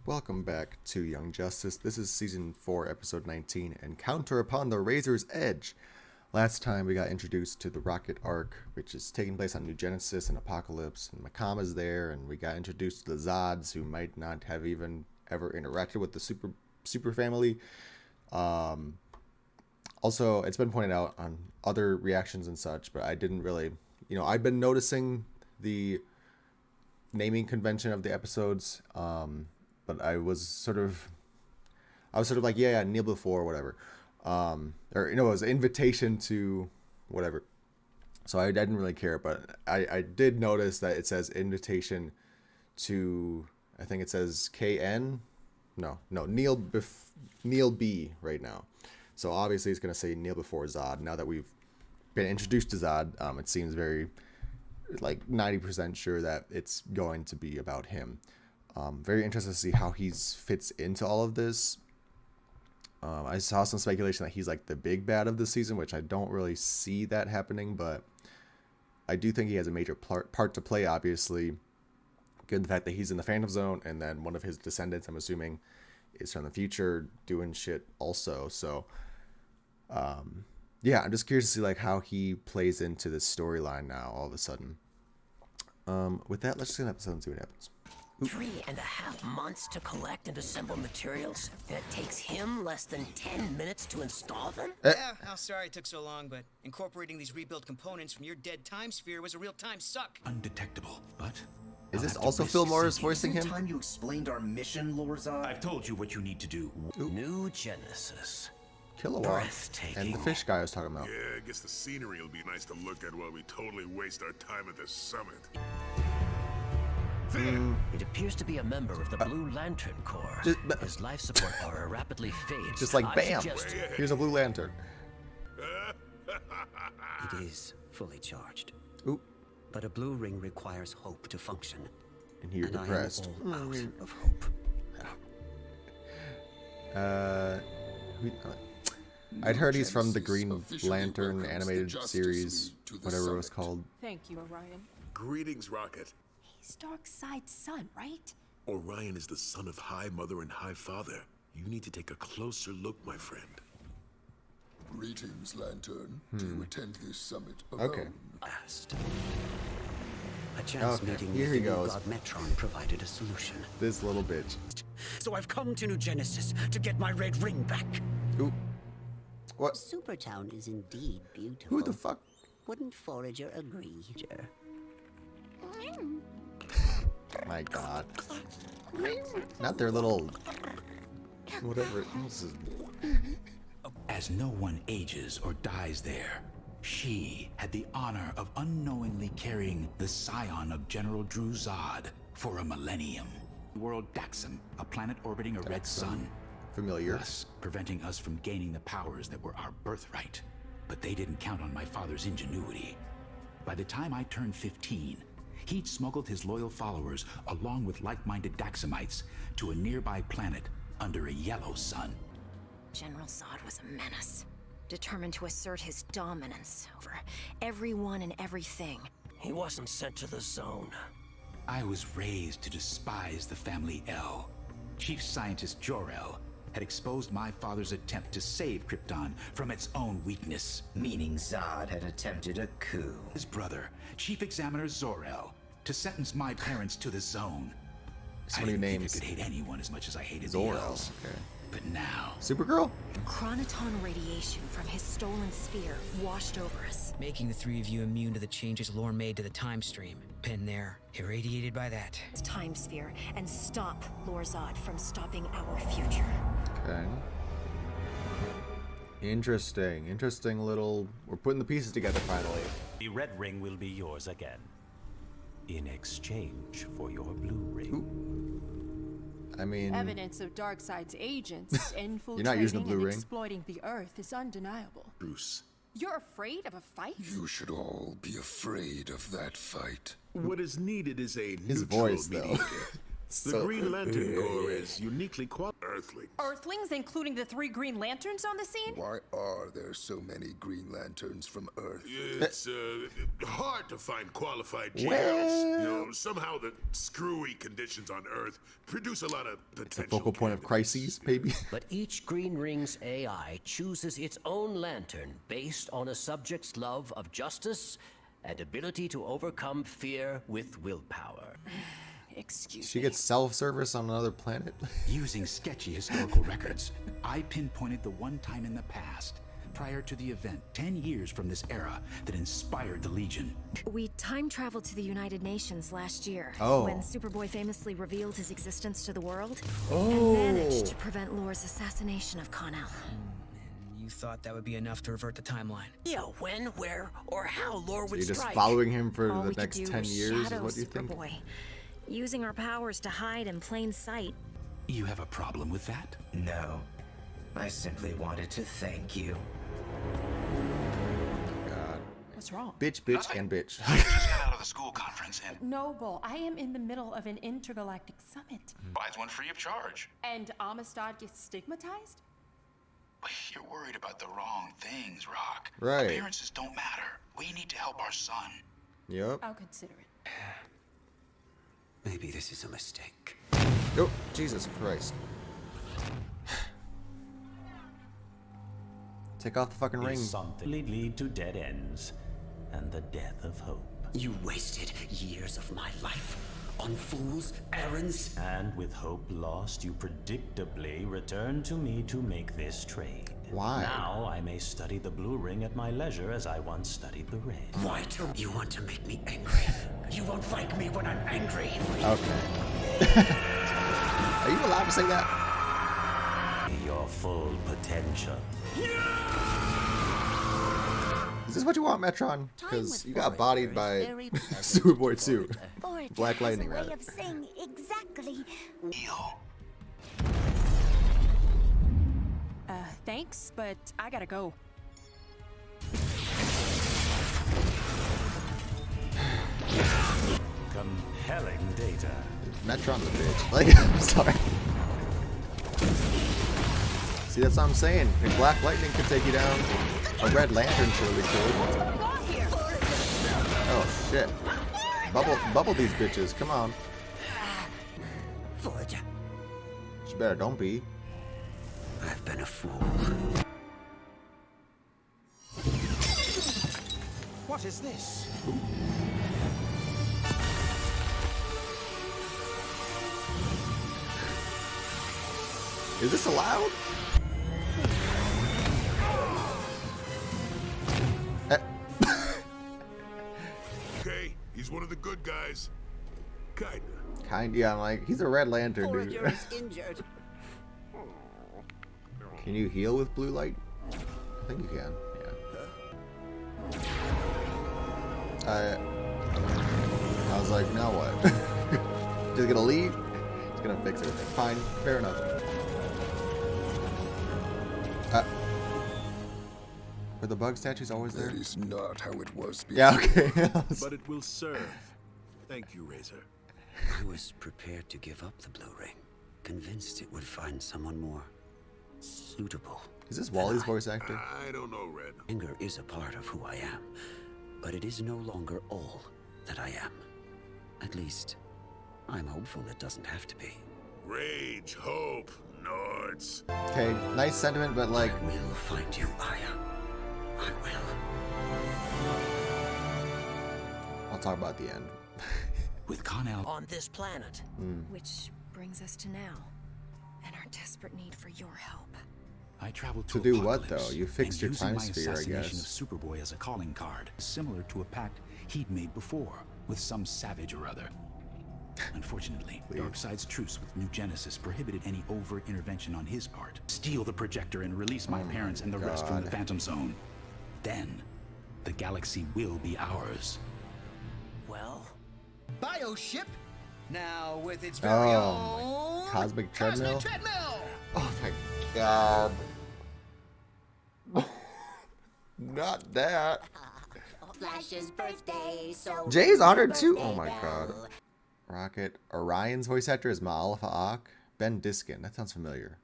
Welcome back to Young Justice. This is Season 4, Episode 19, Encounter Upon the Razor's Edge. Last time we got introduced to the Rocket Arc, which is taking place on New Genesis and Apocalypse, and Makama's there, and we got introduced to the Zods, who might not have even ever interacted with the Super family. Also, it's been pointed out on other reactions and such, but I didn't really, I've been noticing the naming convention of the episodes, but I was sort of like, kneel before, whatever. It was an invitation to whatever. So I didn't really care, but I did notice that it says invitation to, I think it says KN. No, Neil B right now. So obviously it's going to say kneel before Zod. Now that we've been introduced to Zod, it seems very, 90% sure that it's going to be about him. Very interested to see how he fits into all of this. I saw some speculation that he's like the big bad of the season, which I don't really see that happening, but I do think he has a major part to play, obviously, given the fact that he's in the Phantom Zone, and then one of his descendants, I'm assuming, is from the future doing shit also. So, I'm just curious to see how he plays into this storyline now all of a sudden. With that, let's just get an episode and see what happens. 3.5 months to collect and assemble materials, and it takes him less than 10 minutes to install them? Yeah, I'm sorry it took so long, but incorporating these rebuilt components from your dead time sphere was a real time suck. Undetectable, but... Is this also Phil Morris voicing him? Time you explained our mission, Lorzad? I've told you what you need to do. New Genesis. Kilowatt. And the fish guy I was talking about. Yeah, I guess the scenery will be nice to look at while we totally waste our time at this summit. It appears to be a member of the Blue Lantern Corps. His life support power rapidly fades. Just like bam! Here's a Blue Lantern. It is fully charged. Ooh. But a blue ring requires hope to function. And you're depressed. I am all out of hope. I'd heard he's from the Green Lantern animated series, whatever it was called. Thank you, Orion. Greetings, Rocket. He's Darkseid's son, right? Orion is the son of High Mother and High Father. You need to take a closer look, my friend. Greetings, Lantern. Do you attend this summit alone? Okay. Last. A chance meeting here with he the goes. god Metron provided a solution. This little bitch. So I've come to New Genesis to get my red ring back. Ooh. What? Supertown is indeed beautiful. Who the fuck? Wouldn't Forager agree? My God. Not their little... whatever. This is... As no one ages or dies there, she had the honor of unknowingly carrying the scion of General Drew Zod for a millennium. World Daxam, a planet orbiting a red sun. Familiar. Thus, preventing us from gaining the powers that were our birthright. But they didn't count on my father's ingenuity. By the time I turned 15, he'd smuggled his loyal followers, along with like-minded Daxamites, to a nearby planet under a yellow sun. General Zod was a menace, determined to assert his dominance over everyone and everything. He wasn't sent to the zone. I was raised to despise the family L. Chief Scientist Jor-El had exposed my father's attempt to save Krypton from its own weakness. Meaning Zod had attempted a coup. His brother, Chief Examiner Zor-El, to sentence my parents to the zone. So I many didn't names. think I could hate anyone as much as I hated Zor-El. the L's. Okay. But now... Supergirl? Chronoton radiation from his stolen sphere washed over us. Making the three of you immune to the changes Lore made to the time stream. Pen there, irradiated by that. Time sphere and stop Lorzad from stopping our future. Okay. Interesting little... We're putting the pieces together finally. The red ring will be yours again. In exchange for your blue ring. Ooh. I mean... Evidence of Darkseid's agents infiltrating You're not using the blue and ring. exploiting the Earth is undeniable. Bruce, You're afraid of a fight? you should all be afraid of that fight. What is needed is a His neutral voice, though. mediator. The Green Lantern Corps is uniquely Earthling. Earthlings, including the 3 Green Lanterns on the scene? Why are there so many Green Lanterns from Earth? It's hard to find qualified GLs. You know, somehow the screwy conditions on Earth produce a lot of potential. The focal point of crises, maybe. But each Green Ring's AI chooses its own lantern based on a subject's love of justice and ability to overcome fear with willpower. Excuse She me. gets self-service on another planet. Using sketchy historical records, I pinpointed the one time in the past, prior to the event, 10 years from this era, that inspired the Legion. We time traveled to the United Nations last year, Oh. when Superboy famously revealed his existence to the world, Oh. and managed to prevent Lore's assassination of Connell. You thought that would be enough to revert the timeline. Yeah, when, where, or how Lore So would you're just strike. following him for All the we could next do 10 was years, is shadow what you think? Superboy, using our powers to hide in plain sight. You have a problem with that? No. I simply wanted to thank you. God. What's wrong? Bitch, bitch, and bitch. I just got out of the school conference and Noble, I am in the middle of an intergalactic summit. buys one free of charge. And Amistad gets stigmatized? You're worried about the wrong things, Rock. Right. Appearances don't matter. We need to help our son. Yep. I'll consider it. Maybe this is a mistake. Oh, Jesus Christ. Take off the fucking ring. Something lead to dead ends and the death of hope. You wasted years of my life on fool's errands. And with hope lost, you predictably returned to me to make this trade. Why? Now I may study the blue ring at my leisure as I once studied the red. White, you want to make me angry. You won't like me when I'm angry. Okay. Are you allowed to say that? Your full potential. Is this what you want, Metron? Because with you got Forager body is by very pleasant Superboy to 2. Forager Black has Lightning, a way rather. of saying exactly. Thanks, but I gotta go. Compelling data. Metron's a bitch. Like, I'm sorry. See, that's what I'm saying. If Black Lightning could take you down, a Red Lantern surely could. Oh, shit. Bubble these bitches. Come on. Forager, She better don't be. I've been a fool. What is this? Is this allowed? Okay, he's one of the good guys. Kinda. Yeah, I'm like, he's a Red Lantern, Forager dude. is injured. Can you heal with blue light? I think you can, yeah. I was like, now what? Just gonna leave? Just gonna fix everything. Fine, fair enough. Were the bug statues always there? That is not how it was before. Yeah, okay. But it will serve. Thank you, Razor. I was prepared to give up the blue ring, convinced it would find someone more suitable. Is this Wally's voice actor? I don't know, Red. Anger is a part of who I am, but it is no longer all that I am. At least, I'm hopeful it doesn't have to be. Rage, hope, Nords. Okay, nice sentiment, but like... I will find you, Aya. I will. I'll talk about the end. With Connell On this planet. Which brings us to now, and our desperate need for your help. I traveled To to do what, Apocalypse, though? You fixed and your using time my sphere, I assassination guess. of Superboy as a calling card, similar to a pact he'd made before with some savage or other. Unfortunately, Darkseid's truce with New Genesis prohibited any overt intervention on his part. Steal the projector and release my parents and the rest from the Phantom Zone. Then, the galaxy will be ours. Well, Bioship, now with its very Oh, own Cosmic Treadmill? treadmill. Oh my god. Not that. Flash's birthday, so Jay's honored too? Oh my god. Rocket. Orion's voice actor is Ma'alfa Ak. Ben Diskin. That sounds familiar.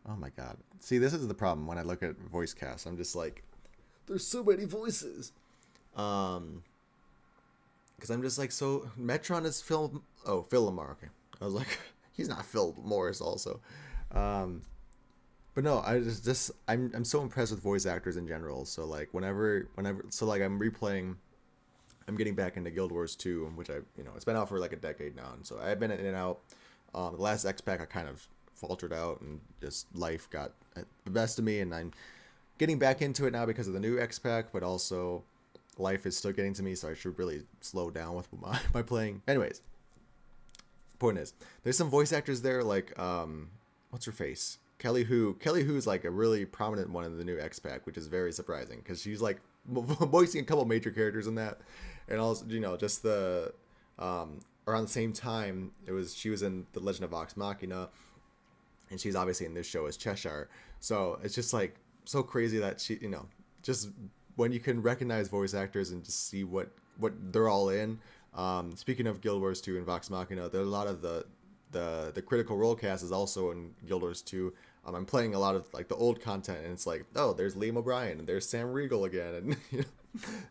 Oh my god. See, this is the problem when I look at voice cast. I'm just like, there's so many voices. Because I'm just like, so Metron is Phil. Oh, Phil Lamar. Okay. I was like, he's not Phil Morris also. But no, I'm so impressed with voice actors in general. So like whenever so like I'm getting back into Guild Wars 2, which it's been out for like a decade now, and so I've been in and out. The last X pack I kind of faltered out, and just life got the best of me, and I'm getting back into it now because of the new X pack, but also life is still getting to me, so I should really slow down with my playing. Anyways, point is, there's some voice actors there like what's her face? Kelly Hu's like a really prominent one in the new X pack, which is very surprising because she's like voicing a couple major characters in that, and also just the around the same time she was in The Legend of Vox Machina, and she's obviously in this show as Cheshire. So it's just like so crazy that she just when you can recognize voice actors and just see what they're all in. Speaking of Guild Wars 2 and Vox Machina, there's a lot of the Critical Role cast is also in Guild Wars 2. I'm playing a lot of like the old content, and it's like, oh, there's Liam O'Brien and there's Sam Riegel again, and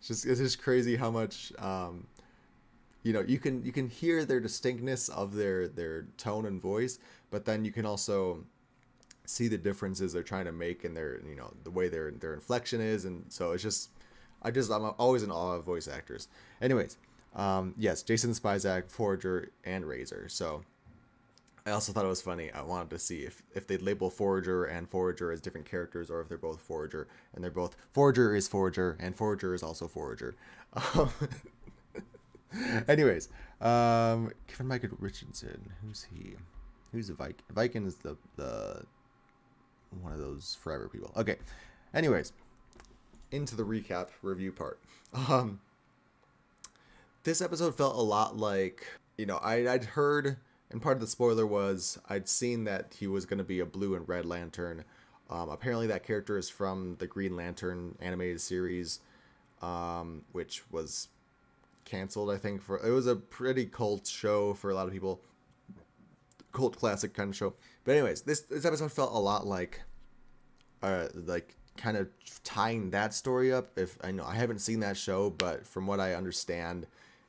it's just crazy how much you can hear their distinctness of their tone and voice, but then you can also see the differences they're trying to make in their the way their inflection is, and so it's just I'm always in awe of voice actors. Anyways, yes, Jason Spizak, Forager, and Razor. So I also thought it was funny. I wanted to see if they'd label Forager and Forager as different characters, or if they're both Forager and they're both Forager is Forager and Forager is also Forager. Anyways, Kevin Michael Richardson. Who's he? Who's a Viking? Viking is the one of those forever people. Okay. Anyways, into the recap review part. This episode felt a lot like I'd heard. And part of the spoiler was I'd seen that he was going to be a blue and red lantern. Apparently that character is from the Green Lantern animated series, which was canceled, I think. It was a pretty cult show for a lot of people. Cult classic kind of show. But anyways, this episode felt a lot like kind of tying that story up. If I haven't seen that show, but from what I understand,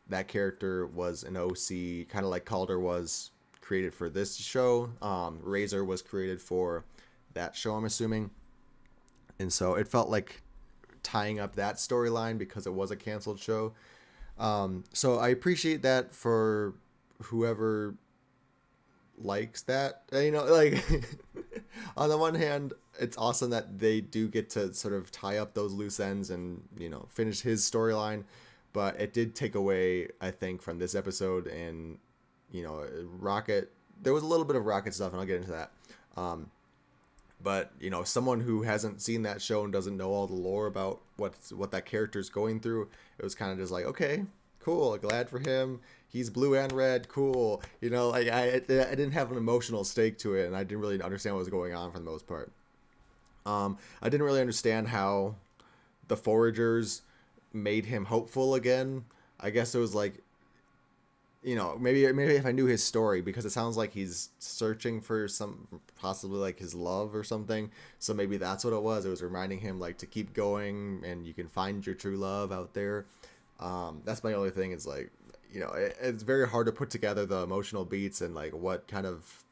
that character was an OC, kind of like Calder was created for this show. Razor was created for that show, I'm assuming. And so it felt like tying up that storyline because it was a canceled show. So I appreciate that for whoever likes that. Like on the one hand, it's awesome that they do get to sort of tie up those loose ends and finish his storyline. But it did take away, I think, from this episode. And Rocket, there was a little bit of Rocket stuff, and I'll get into that. But someone who hasn't seen that show and doesn't know all the lore about what that character's going through, it was kind of just like, okay, cool, glad for him. He's blue and red, cool. Like I didn't have an emotional stake to it, and I didn't really understand what was going on for the most part. I didn't really understand how the Foragers made him hopeful again. I guess it was like, maybe if I knew his story, because it sounds like he's searching for possibly like his love or something. So maybe that's what it was. It was reminding him like to keep going, and you can find your true love out there. That's my only thing. Is like, it's very hard to put together the emotional beats and like what kind of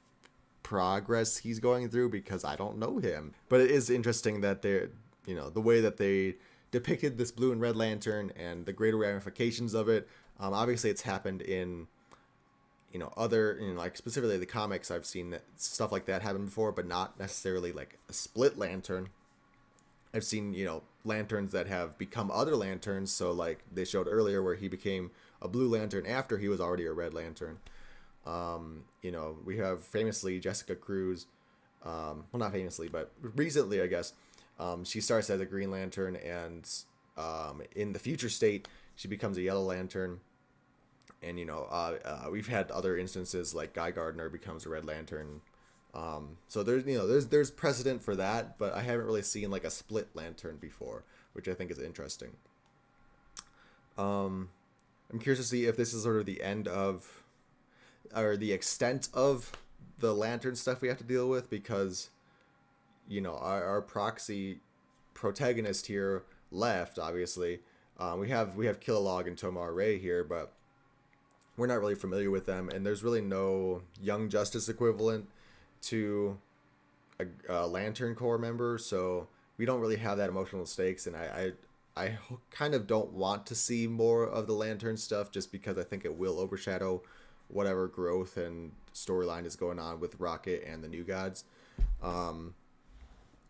progress he's going through, because I don't know him. But it is interesting that they're, the way that they depicted this blue and red lantern and the greater ramifications of it. Obviously it's happened in other, like specifically the comics. I've seen stuff like that happen before, but not necessarily like a split lantern. I've seen lanterns that have become other lanterns. So like they showed earlier where he became a blue lantern after he was already a red lantern. We have famously Jessica Cruz, well, not famously, but recently, I guess, she starts as a Green Lantern, and in the future state she becomes a Yellow Lantern. And we've had other instances like Guy Gardner becomes a Red Lantern. So there's precedent for that, but I haven't really seen like a split lantern before, which I think is interesting. I'm curious to see if this is sort of the end of or the extent of the Lantern stuff we have to deal with, because our proxy protagonist here left. Obviously, we have Killalog and Tomar Ray here, but we're not really familiar with them, and there's really no Young Justice equivalent to a Lantern Corps member, so we don't really have that emotional stakes, and I kind of don't want to see more of the Lantern stuff, just because I think it will overshadow whatever growth and storyline is going on with Rocket and the New Gods.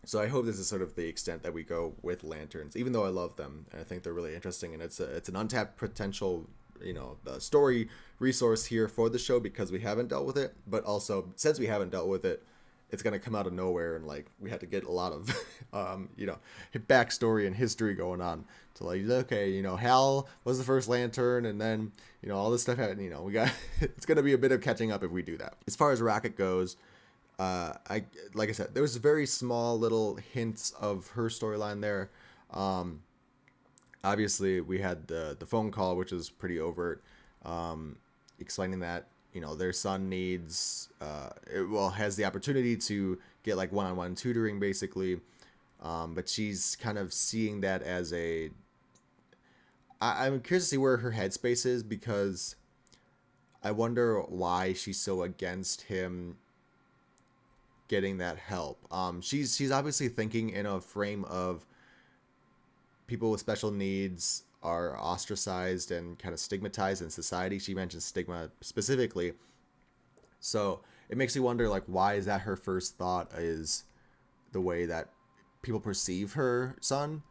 So I hope this is sort of the extent that we go with Lanterns, even though I love them and I think they're really interesting, and it's an untapped potential, story resource here for the show, because we haven't dealt with it, but also since we haven't dealt with it, it's going to come out of nowhere, and like we had to get a lot of backstory and history going on to like, okay, Hal was the first Lantern, and then all this stuff happened. We got it's going to be a bit of catching up if we do that. As far as Rocket goes, like I said, there was very small little hints of her storyline there. Obviously we had the phone call, which is pretty overt, explaining that their son needs has the opportunity to get like one-on-one tutoring, basically, but she's kind of seeing that as I'm curious to see where her headspace is, because I wonder why she's so against him getting that help. She's obviously thinking in a frame of people with special needs are ostracized and kind of stigmatized in society. She mentions stigma specifically. So it makes you wonder, like, why is that her first thought, is the way that people perceive her son?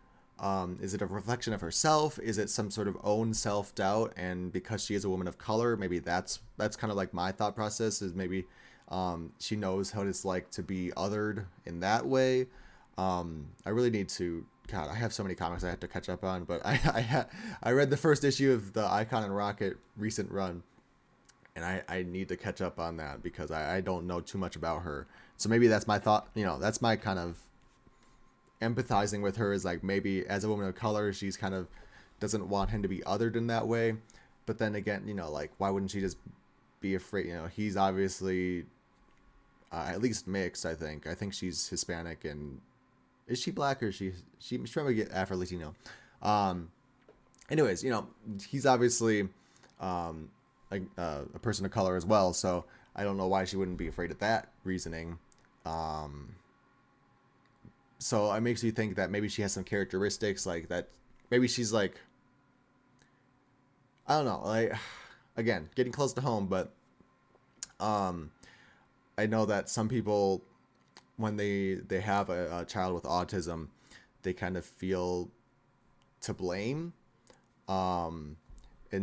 Is it a reflection of herself? Is it some sort of own self-doubt? And because she is a woman of color, maybe that's kind of like my thought process, is maybe she knows how it's like to be othered in that way. I really need to, God, I have so many comics I have to catch up on, but I read the first issue of the Icon and Rocket recent run, and I need to catch up on that, because I don't know too much about her. So maybe that's my thought, that's my kind of empathizing with her, is like, maybe as a woman of color, she's kind of doesn't want him to be othered in that way. But then again, like, why wouldn't she just be afraid? He's obviously at least mixed, I think she's Hispanic, and is she black, or she's trying to get Afro-Latino. Anyways, he's obviously like a person of color as well, so I don't know why she wouldn't be afraid of that reasoning. So it makes me think that maybe she has some characteristics like that. Maybe she's like, I don't know, like, again, getting close to home, but I know that some people, when they have a child with autism, they kind of feel to blame. And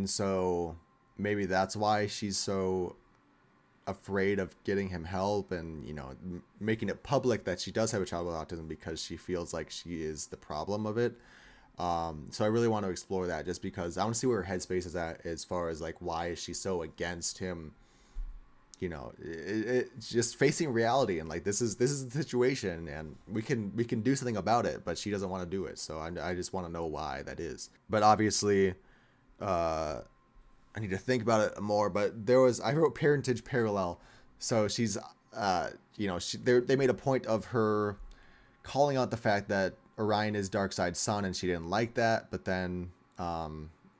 so maybe that's why she's so afraid of getting him help, and making it public that she does have a child with autism, because she feels like she is the problem of it. So I really want to explore that, just because I want to see where her headspace is at, as far as like, why is she so against him? It's just facing reality, and like, this is the situation, and we can do something about it, but she doesn't want to do it. So I just want to know why that is. But obviously, I need to think about it more. But I wrote parentage parallel, so she's they made a point of her calling out the fact that Orion is Darkseid's son, and she didn't like that. But then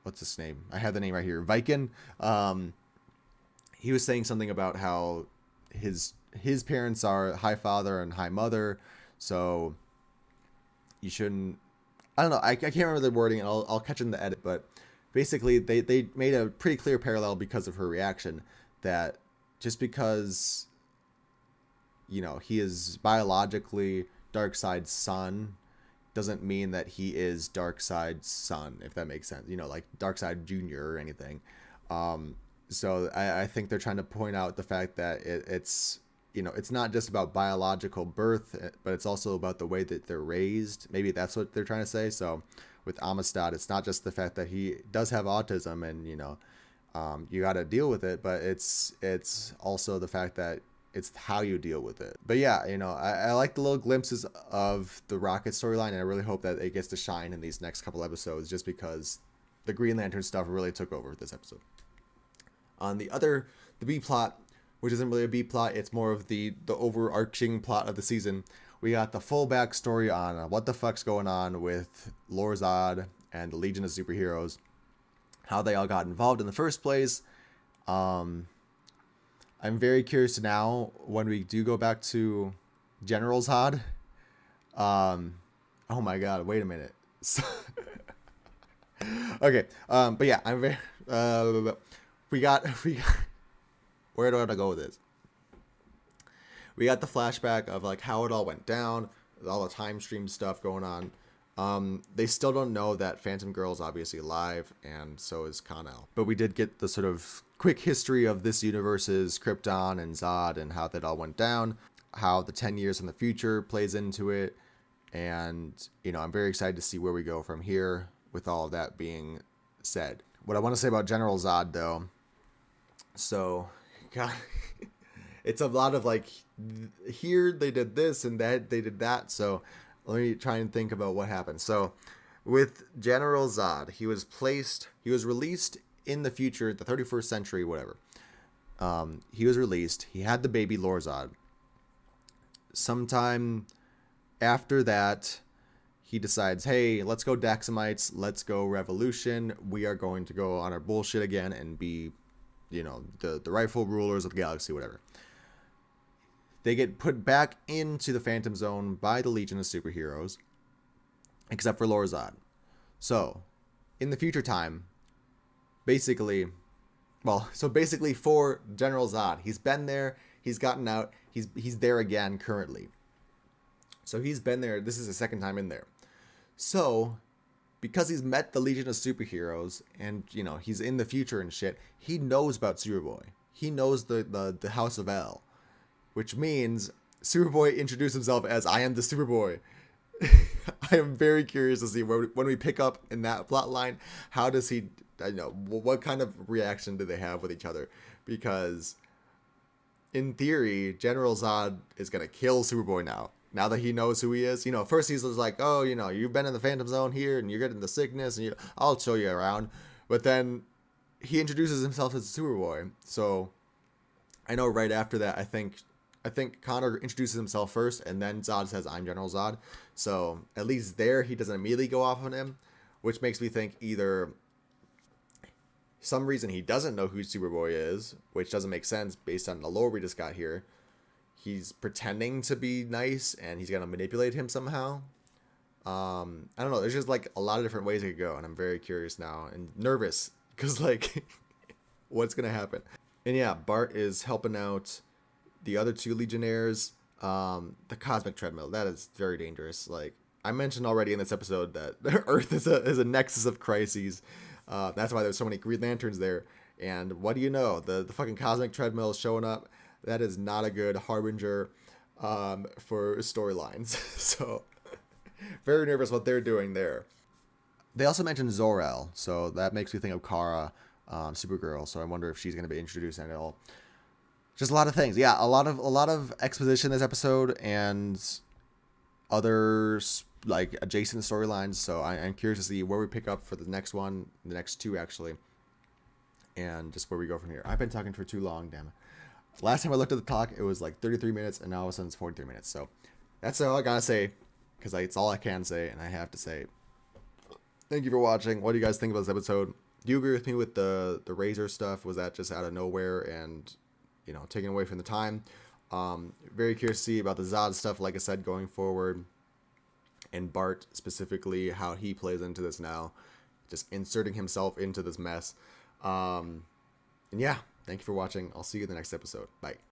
what's his name? I have the name right here, Viken. He was saying something about how his parents are High Father and High Mother, so you shouldn't. I don't know. I can't remember the wording, and I'll catch it in the edit. But basically, they made a pretty clear parallel because of her reaction, that just because he is biologically Darkseid's son doesn't mean that he is Darkseid's son, if that makes sense. Like Darkseid Jr. or anything. So I think they're trying to point out the fact that it's not just about biological birth, but it's also about the way that they're raised. Maybe that's what they're trying to say. So with Amistad, it's not just the fact that he does have autism, and you got to deal with it, but it's also the fact that it's how you deal with it. But yeah, I like the little glimpses of the Rocket storyline, and I really hope that it gets to shine in these next couple episodes, just because the Green Lantern stuff really took over this episode. On the other the B plot, which isn't really a B plot. It's more of the overarching plot of the season. We got the full backstory on what the fuck's going on with Lord Zod and the Legion of Superheroes, how they all got involved in the first place. I'm very curious now when we do go back to General Zod. Oh my god, wait a minute. Okay, but yeah, I'm very we got where do I go with this? We got the flashback of like how it all went down, all the time stream stuff going on. They still don't know that Phantom Girl is obviously alive, and so is Kal-El. But we did get the sort of quick history of this universe's Krypton and Zod and how that all went down, how the 10 years in the future plays into it, and, you know, I'm very excited to see where we go from here with all of that being said. What I want to say about General Zod, though, so, God, it's a lot of like, here they did this and that they did that, so let me try and think about what happened. So with General Zod, he was released in the future, the 31st century, whatever. He was released. He had the baby Lord Zod. Sometime after that, he decides, hey, let's go Daxamites, let's go Revolution. We are going to go on our bullshit again and be, you know, the rightful rulers of the galaxy, whatever. They get put back into the Phantom Zone by the Legion of Superheroes, except for Lord Zod. So, in the future time, basically for General Zod, he's been there, he's gotten out, he's there again currently. So he's been there, this is the second time in there. So, because he's met the Legion of Superheroes, and, you know, he's in the future and shit, he knows about Superboy. He knows the House of El. Which means Superboy introduced himself as, I am the Superboy. I am very curious to see when we pick up in that plot line, how does he, what kind of reaction do they have with each other? Because in theory, General Zod is going to kill Superboy now that he knows who he is. You know, first he's like, oh, you know, you've been in the Phantom Zone here and you're getting the sickness and I'll show you around. But then he introduces himself as Superboy. So I know right after that, I think Connor introduces himself first, and then Zod says, I'm General Zod. So, at least there, he doesn't immediately go off on him, which makes me think either some reason he doesn't know who Superboy is, which doesn't make sense based on the lore we just got here. He's pretending to be nice, and he's going to manipulate him somehow. I don't know. There's just, like, a lot of different ways it could go, and I'm very curious now, and nervous, because, like, what's going to happen? And yeah, Bart is helping out the other two Legionnaires, the Cosmic Treadmill, that is very dangerous. Like, I mentioned already in this episode that Earth is a nexus of crises. That's why there's so many Green Lanterns there. And what do you know? The fucking Cosmic Treadmill is showing up. That is not a good harbinger for storylines. So, very nervous what they're doing there. They also mentioned Zor-El, so that makes me think of Kara, Supergirl. So I wonder if she's going to be introduced at all. Just a lot of things. Yeah, a lot of exposition this episode and other like adjacent storylines. So I'm curious to see where we pick up for the next one, the next two actually, and just where we go from here. I've been talking for too long, damn it. Last time I looked at the clock, it was like 33 minutes, and now all of a sudden it's 43 minutes. So that's all I gotta say, because it's all I can say, and I have to say. Thank you for watching. What do you guys think about this episode? Do you agree with me with the Razor stuff? Was that just out of nowhere and, you know, taken away from the time? Very curious to see about the Zod stuff, like I said, going forward. And Bart, specifically, how he plays into this now. Just inserting himself into this mess. And yeah, thank you for watching. I'll see you in the next episode. Bye.